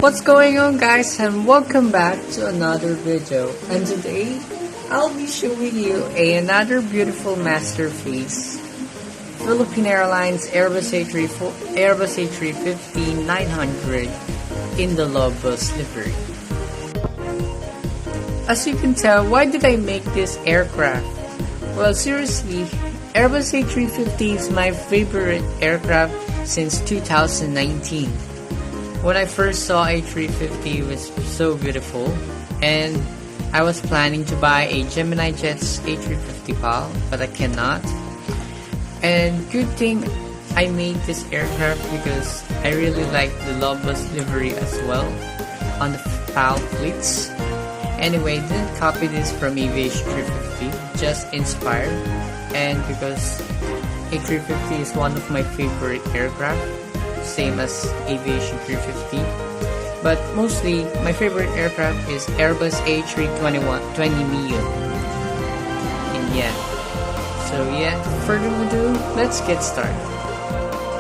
What's going on, guys, and welcome back to another video. And today I'll be showing you another beautiful masterpiece, Philippine Airlines Airbus A350-900 in the Lovebus livery. As you can tell, why did I make this aircraft? Well, seriously, Airbus A350 is my favorite aircraft since 2019. When I first saw A350, it was so beautiful, and I was planning to buy a Gemini Jets A350 PAL, but I cannot. And good thing I made this aircraft because I really like the Lovebus livery as well on the PAL fleets. Anyway, didn't copy this from Aviation 350, just inspired, and because A350 is one of my favorite aircraft, same as Aviation 350, but mostly my favorite aircraft is Airbus A320neo. And further ado, let's get started.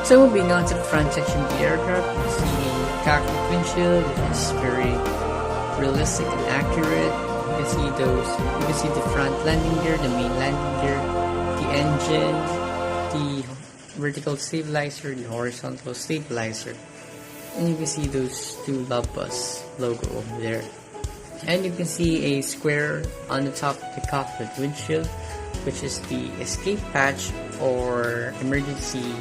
So moving on to the front section of the aircraft, you see the cockpit windshield, which is very realistic and accurate. You can see the front landing gear, the main landing gear, the engine, the vertical stabilizer, the horizontal stabilizer, and you can see those two Lovebus logo over there. And you can see a square on the top of the cockpit windshield, which is the escape hatch or emergency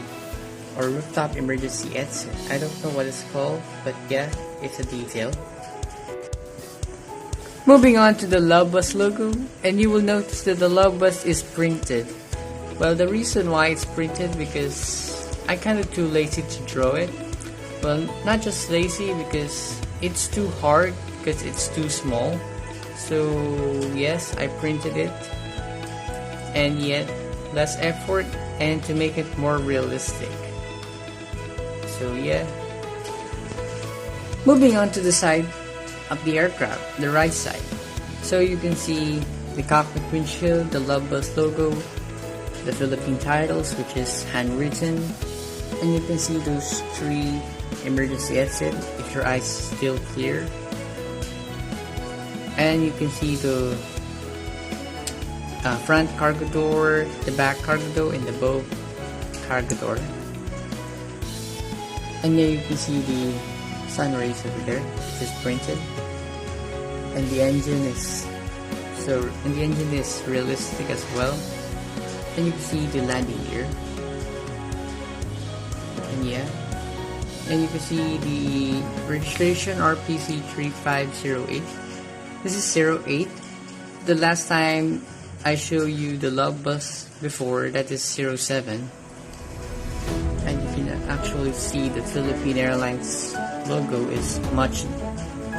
or rooftop emergency exit. I don't know what it's called, but yeah, it's a detail. Moving on to the Lovebus logo, and you will notice that the Lovebus is printed. Well, the reason why it's printed because I kind of too lazy to draw it. Well, not just lazy, because it's too hard because it's too small. So yes, I printed it, and yet less effort and to make it more realistic. So yeah. Moving on to the side of the aircraft, the right side. So you can see the cockpit windshield, the Lovebus logo, the Philippine titles, which is handwritten, and you can see those three emergency exits if your eyes still clear, and you can see the front cargo door, the back cargo door, and the bow cargo door. And here you can see the sun rays over there, which is printed, and the engine is realistic as well. And you can see the landing gear, and you can see the registration RP-C3508. This is 08. The last time I showed you the Lovebus before, that is 07, and you can actually see the Philippine Airlines logo is much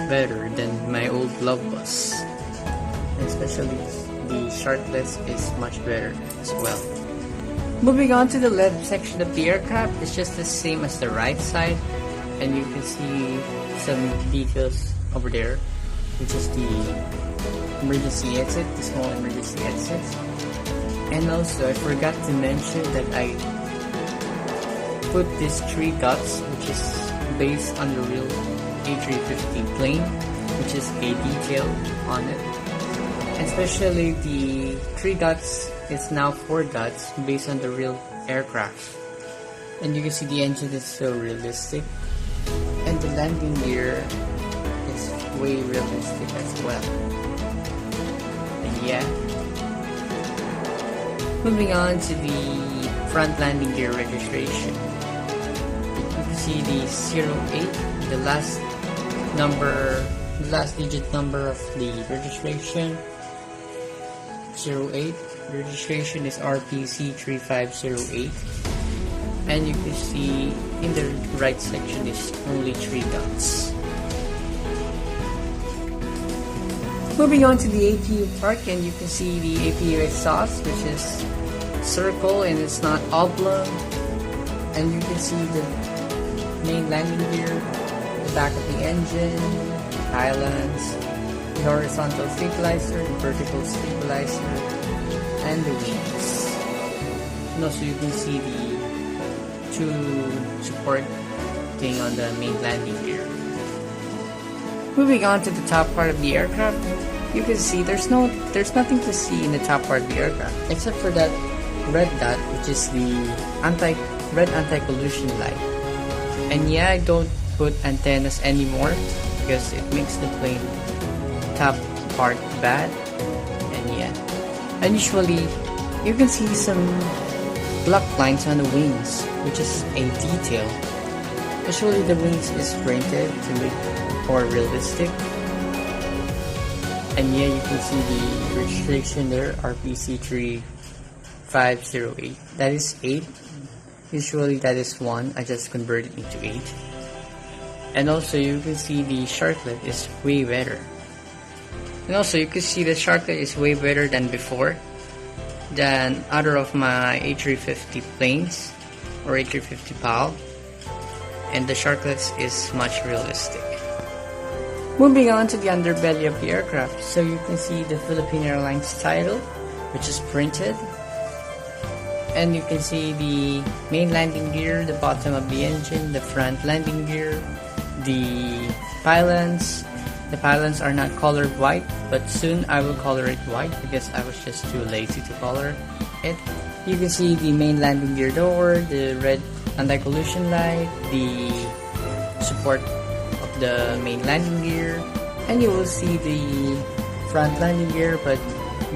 better than my old Lovebus, especially the shirtless is much better as well. Moving on to the left section of the aircraft, it's just the same as the right side, and you can see some details over there, which is the emergency exit, the small emergency exit. And also I forgot to mention that I put these three dots, which is based on the real A350 plane, which is a detail on it. Especially the 3 dots is now 4 dots based on the real aircraft. And you can see the engine is so realistic, and the landing gear is way realistic as well. And yeah, moving on to the front landing gear registration, you can see the 08, the last digit number of the registration. 08, registration is RP-C3508, and you can see in the right section is only 3 dots. Moving on to the APU part, and you can see the APU exhaust, which is circle and it's not oblong, and you can see the main landing gear, the back of the engine, pylons, the horizontal stabilizer, the vertical stabilizer, and the wings. And also you can see the two support thing on the main landing gear. Moving on to the top part of the aircraft, you can see there's nothing to see in the top part of the aircraft except for that red dot, which is the red anti-collision light. And yeah, I don't put antennas anymore because it makes the plane top part bad. And yeah, and usually you can see some black lines on the wings, which is a detail. Usually the wings is printed to make it more realistic. And yeah, you can see the registration there, RP-C3508. That is 8. Usually that is 1. I just converted into 8. And also you can see the sharklet is way better. And also you can see the sharklet is way better than before, than other of my A350 planes or A350 PAL. And the sharklets is much realistic. Moving on to the underbelly of the aircraft, so you can see the Philippine Airlines title, which is printed. And you can see the main landing gear, the bottom of the engine, the front landing gear, the pylons. The pylons are not colored white, but soon I will color it white because I was just too lazy to color it. You can see the main landing gear door, the red anti-collision light, the support of the main landing gear, and you will see the front landing gear, but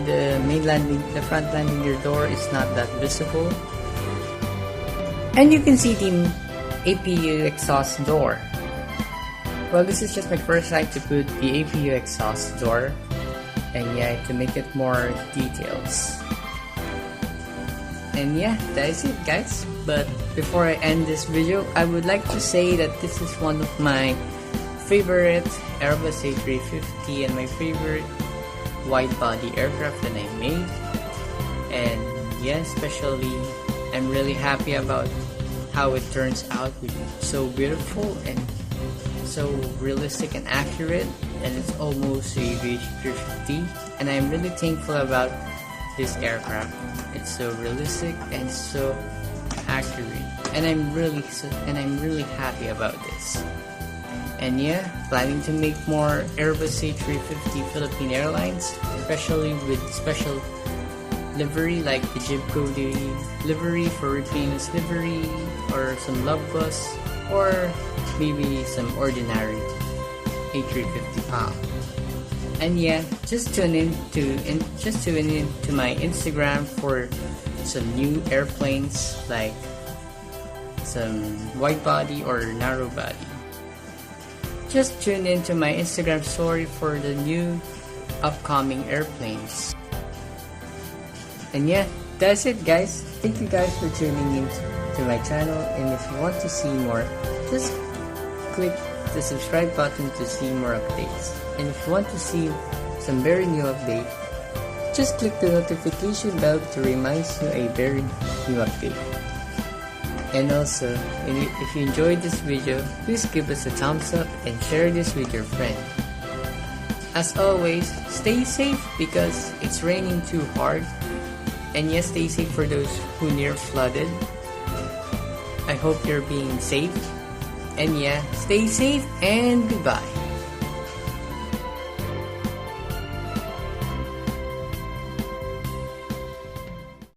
the front landing gear door is not that visible. And you can see the APU exhaust door. Well, this is just my first time to put the APU exhaust door, and yeah, to make it more details. And yeah, that is it, guys. But before I end this video, I would like to say that this is one of my favorite Airbus A350 and my favorite wide-body aircraft that I made. And yeah, especially I'm really happy about how it turns out. It's so beautiful and so realistic and accurate, and it's almost a A350. And I'm really thankful about this aircraft. It's so realistic and so accurate, and I'm really happy about this. And yeah, planning to make more Airbus A350 Philippine Airlines, especially with special livery like the Jibco livery for repaintless livery, or some Lovebus, or maybe some ordinary A350 PAL. And yeah, just tune in to my Instagram for some new airplanes, like some wide body or narrow body. Just tune in to my Instagram story for the new upcoming airplanes. And yeah, that's it, guys. Thank you guys for tuning in to my channel, and if you want to see more, just click the subscribe button to see more updates. And if you want to see some very new update, just click the notification bell to remind you a very new update. And also, if you enjoyed this video, please give us a thumbs up and share this with your friend. As always, stay safe because it's raining too hard. And yes, stay safe for those who near flooded. I hope you're being safe. And yeah, stay safe and goodbye.